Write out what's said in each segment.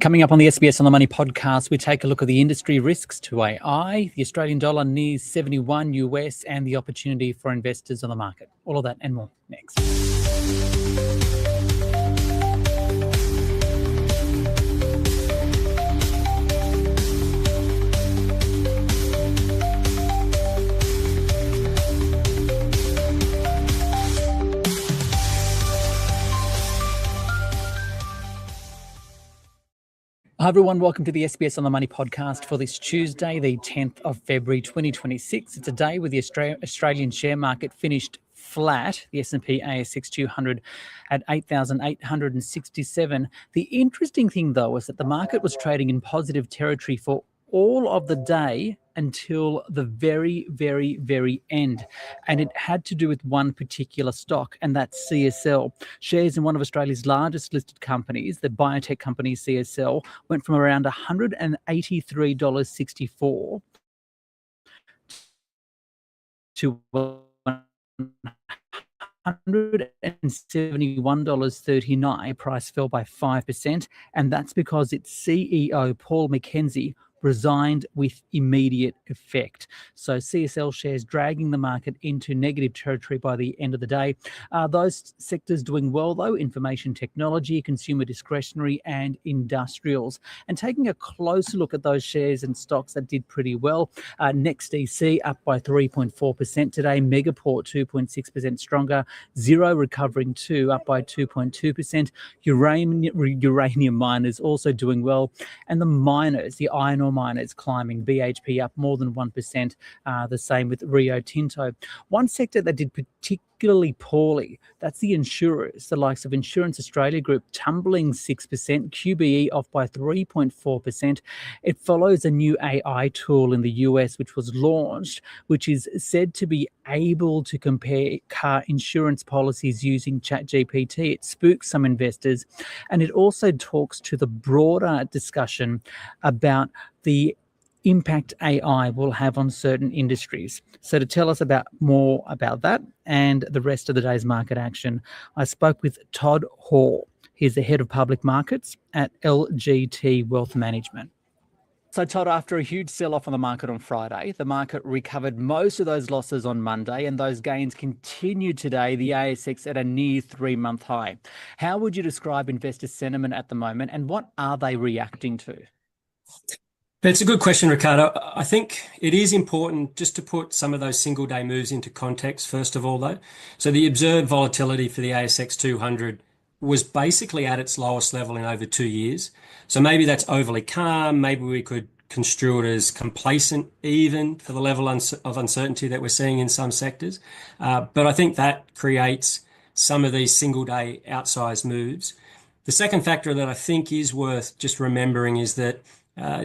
Coming up on the SBS on the Money podcast, we take a look at the industry risks to AI, the Australian dollar nears 71 US, and the opportunity for investors on the market. All of that and more next. Hi everyone, welcome to the SBS on the Money podcast for this Tuesday, the 10th of February 2026. It's a day where the Australian share market finished flat, the S&P ASX 200 at 8,867. The interesting thing though is that the market was trading in positive territory for all of the day until the very end. And it had to do with one particular stock, and that's CSL. Shares in one of Australia's largest listed companies, the biotech company CSL, went from around $183.64 to $171.39. Price fell by 5%, and that's because its CEO, Paul McKenzie, resigned with immediate effect. So CSL shares dragging the market into negative territory by the end of the day. Those sectors doing well though, information technology, consumer discretionary and industrials. And taking a closer look at those shares and stocks that did pretty well. NextDC up by 3.4% today, Megaport 2.6% stronger, Zero recovering too, up by 2.2%. Uranium miners also doing well. And the miners, the iron ore miners climbing, BHP up more than 1%, the same with Rio Tinto. One sector that did particularly poorly, that's the insurers, the likes of Insurance Australia Group tumbling 6%, QBE off by 3.4%. It follows a new AI tool in the US which was launched, which is said to be able to compare car insurance policies using ChatGPT. It spooks some investors, and it also talks to the broader discussion about the impact AI will have on certain industries. So to tell us more about that and the rest of the day's market action, I spoke with Todd Hoare. He's the head of public markets at LGT Wealth Management. So Todd, after a huge sell-off on the market on Friday, the market recovered most of those losses on Monday, and those gains continued today, the ASX at a near 3-month high. How would you describe investor sentiment at the moment, and what are they reacting to? That's a good question, Ricardo. I think it is important just to put some of those single day moves into context, first of all, though. So the observed volatility for the ASX 200 was basically at its lowest level in over 2 years. So maybe that's overly calm. Maybe we could construe it as complacent even for the level of uncertainty that we're seeing in some sectors. But I think that creates some of these single day outsized moves. The second factor that I think is worth just remembering is that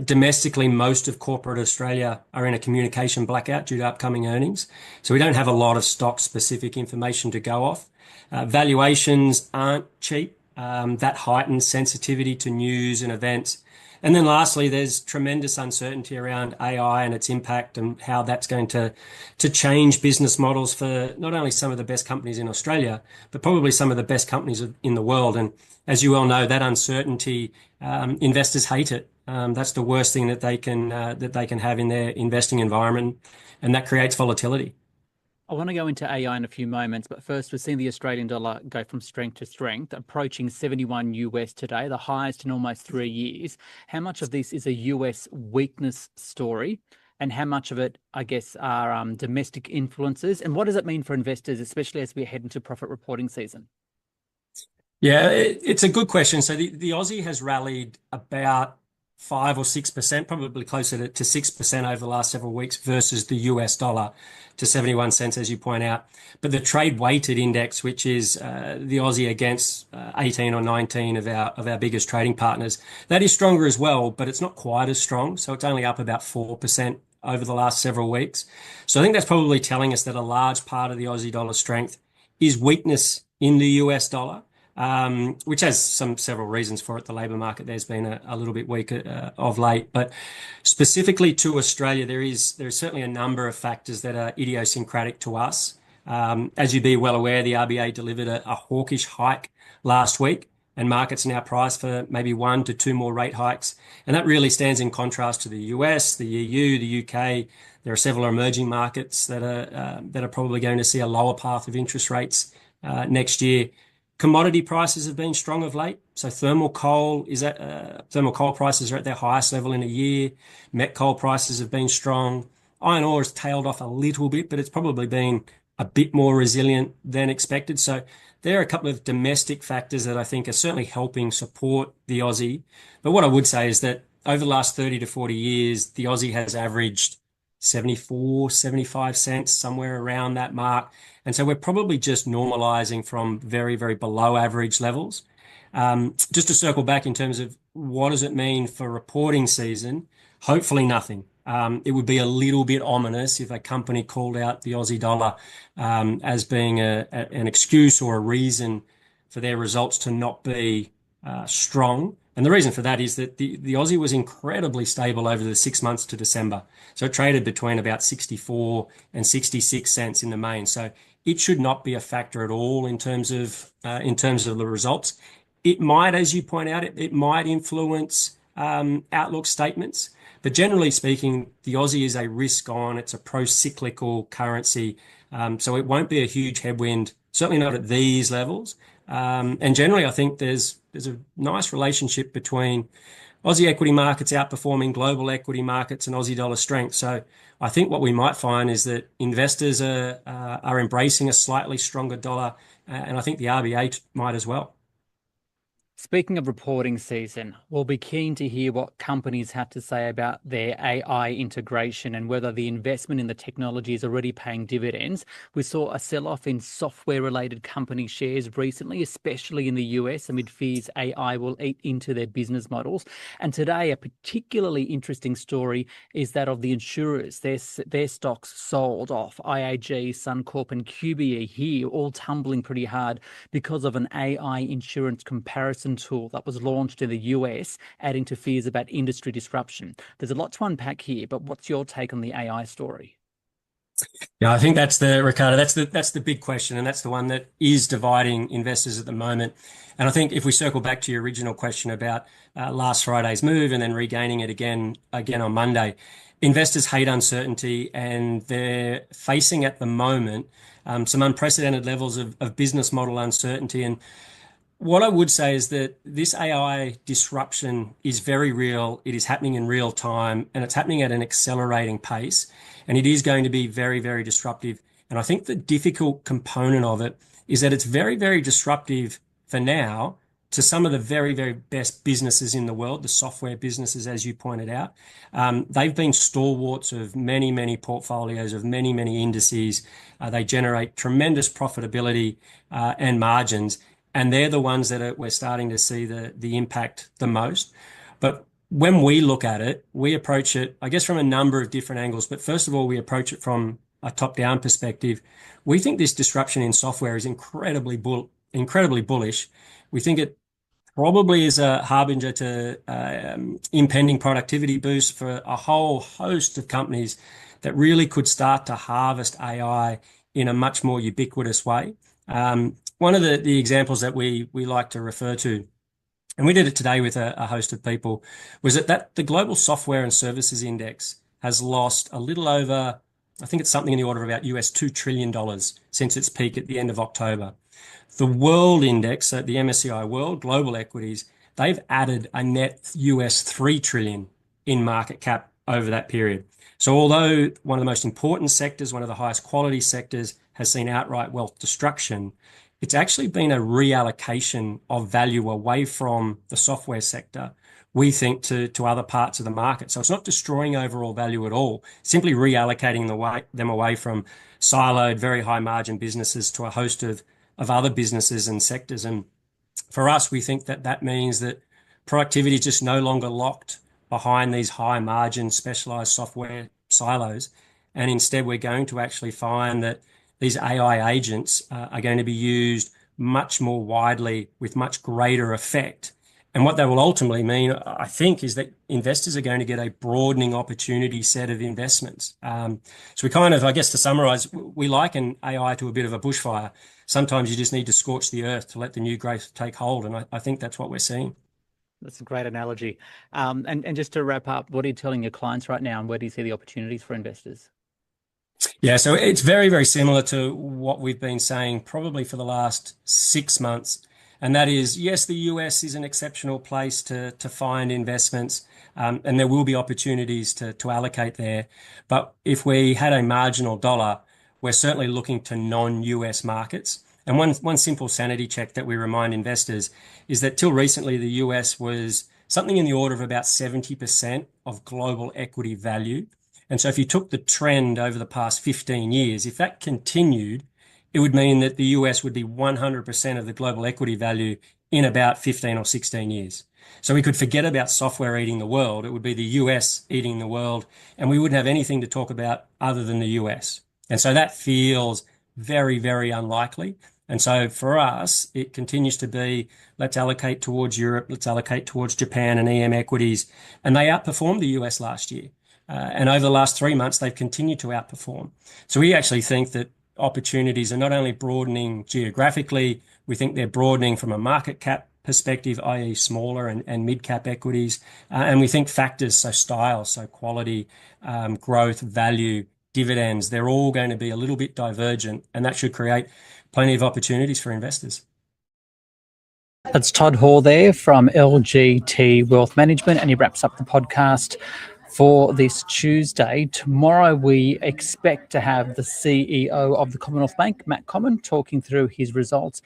domestically, most of corporate Australia are in a communication blackout due to upcoming earnings. So we don't have a lot of stock-specific information to go off. Valuations aren't cheap. That heightens sensitivity to news and events. And then lastly, there's tremendous uncertainty around AI and its impact and how that's going to change business models for not only some of the best companies in Australia, but probably some of the best companies in the world. And as you well know, that uncertainty, investors hate it. That's the worst thing that they can have in their investing environment, and that creates volatility. I want to go into AI in a few moments, but first we've seen the Australian dollar go from strength to strength, approaching 71 US today, the highest in almost 3 years. How much of this is a US weakness story, and how much of it, I guess, are domestic influences? And what does it mean for investors, especially as we head into profit reporting season? Yeah, it's a good question. So the Aussie has rallied about 5 or 6%, probably closer to 6% over the last several weeks versus the US dollar to 71 cents, as you point out. But the trade weighted index, which is the Aussie against 18 or 19 of our biggest trading partners, that is stronger as well, but it's not quite as strong. So it's only up about 4% over the last several weeks. So I think that's probably telling us that a large part of the Aussie dollar strength is weakness in the US dollar. Which has several reasons for it. The labour market there's been a little bit weaker of late, but specifically to Australia, there is certainly a number of factors that are idiosyncratic to us. As you'd be well aware, the RBA delivered a hawkish hike last week, and markets are now priced for maybe 1 to 2 more rate hikes. And that really stands in contrast to the US, the EU, the UK. There are several emerging markets that are probably going to see a lower path of interest rates next year. Commodity prices have been strong of late. So thermal coal prices are at their highest level in a year. Met coal prices have been strong. Iron ore has tailed off a little bit, but it's probably been a bit more resilient than expected. So there are a couple of domestic factors that I think are certainly helping support the Aussie. But what I would say is that over the last 30 to 40 years, the Aussie has averaged 74, 75 cents, somewhere around that mark. And so we're probably just normalizing from very, very below average levels. Just to circle back in terms of what does it mean for reporting season? Hopefully nothing. It would be a little bit ominous if a company called out the Aussie dollar as being an excuse or a reason for their results to not be strong. And the reason for that is that the Aussie was incredibly stable over the 6 months to December. So it traded between about 64 and 66 cents in the main. So it should not be a factor at all in terms of the results. It might, as you point out, it might influence outlook statements. But generally speaking, the Aussie is a risk on, it's a pro-cyclical currency. So it won't be a huge headwind, certainly not at these levels. And generally, I think there's a nice relationship between Aussie equity markets outperforming global equity markets and Aussie dollar strength. So I think what we might find is that investors are embracing a slightly stronger dollar, and I think the RBA might as well. Speaking of reporting season, we'll be keen to hear what companies have to say about their AI integration and whether the investment in the technology is already paying dividends. We saw a sell-off in software-related company shares recently, especially in the US, amid fears AI will eat into their business models. And today, a particularly interesting story is that of the insurers. Their stocks sold off. IAG, Suncorp and QBE here all tumbling pretty hard because of an AI insurance comparison tool that was launched in the US, adding to fears about industry disruption. There's a lot to unpack here, but what's your take on the AI story? Yeah, I think Ricardo, that's the big question, and that's the one that is dividing investors at the moment. And I think if we circle back to your original question about last Friday's move and then regaining it again on Monday, investors hate uncertainty, and they're facing at the moment some unprecedented levels of business model uncertainty. And what I would say is that this AI disruption is very real. It is happening in real time, and it's happening at an accelerating pace, and it is going to be very, very disruptive. And I think the difficult component of it is that it's very, very disruptive for now to some of the very, very best businesses in the world, the software businesses, as you pointed out. They've been stalwarts of many, many portfolios, of many, many indices. They generate tremendous profitability and margins. And they're the ones that we're starting to see the impact the most. But when we look at it, we approach it, I guess, from a number of different angles. But first of all, we approach it from a top-down perspective. We think this disruption in software is incredibly bullish. We think it probably is a harbinger to impending productivity boost for a whole host of companies that really could start to harvest AI in a much more ubiquitous way. One of the examples that we like to refer to, and we did it today with a host of people, was that the global software and services index has lost a little over, I think it's something in the order of about $2 trillion since its peak at the end of October. The world index, so the MSCI World Global Equities, they've added a net $3 trillion in market cap over that period. So although one of the most important sectors, one of the highest quality sectors, has seen outright wealth destruction, it's actually been a reallocation of value away from the software sector, we think, to other parts of the market. So it's not destroying overall value at all, simply reallocating them away from siloed, very high margin businesses to a host of other businesses and sectors. And for us, we think that means that productivity is just no longer locked behind these high margin specialized software silos. And instead, we're going to actually find that these AI agents are going to be used much more widely with much greater effect. And what that will ultimately mean, I think, is that investors are going to get a broadening opportunity set of investments. So we kind of, I guess to summarize, we liken AI to a bit of a bushfire. Sometimes you just need to scorch the earth to let the new growth take hold. And I think that's what we're seeing. That's a great analogy. And just to wrap up, what are you telling your clients right now, and where do you see the opportunities for investors? Yeah, so it's very, very similar to what we've been saying probably for the last 6 months. And that is, yes, the US is an exceptional place to find investments, and there will be opportunities to allocate there. But if we had a marginal dollar, we're certainly looking to non-US markets. And one simple sanity check that we remind investors is that till recently, the US was something in the order of about 70% of global equity value. And so if you took the trend over the past 15 years, if that continued, it would mean that the US would be 100% of the global equity value in about 15 or 16 years. So we could forget about software eating the world. It would be the US eating the world, and we wouldn't have anything to talk about other than the US. And so that feels very, very unlikely. And so for us, it continues to be, let's allocate towards Europe, let's allocate towards Japan and EM equities. And they outperformed the US last year. And over the last 3 months, they've continued to outperform. So we actually think that opportunities are not only broadening geographically, we think they're broadening from a market cap perspective, i.e. smaller and mid-cap equities. And we think factors, so style, so quality, growth, value, dividends, they're all going to be a little bit divergent, and that should create plenty of opportunities for investors. That's Todd Hoare there from LGT Wealth Management, and he wraps up the podcast for this Tuesday. Tomorrow, we expect to have the CEO of the Commonwealth Bank, Matt Comyn, talking through his results.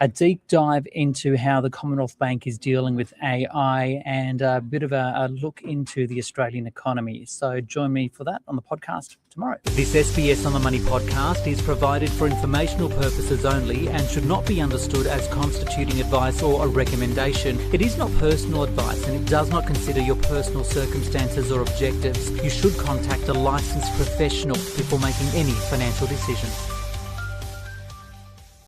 A deep dive into how the Commonwealth Bank is dealing with AI, and a bit of a look into the Australian economy. So join me for that on the podcast tomorrow. This SBS on the Money podcast is provided for informational purposes only and should not be understood as constituting advice or a recommendation. It is not personal advice, and it does not consider your personal circumstances or objectives. You should contact a licensed professional before making any financial decisions.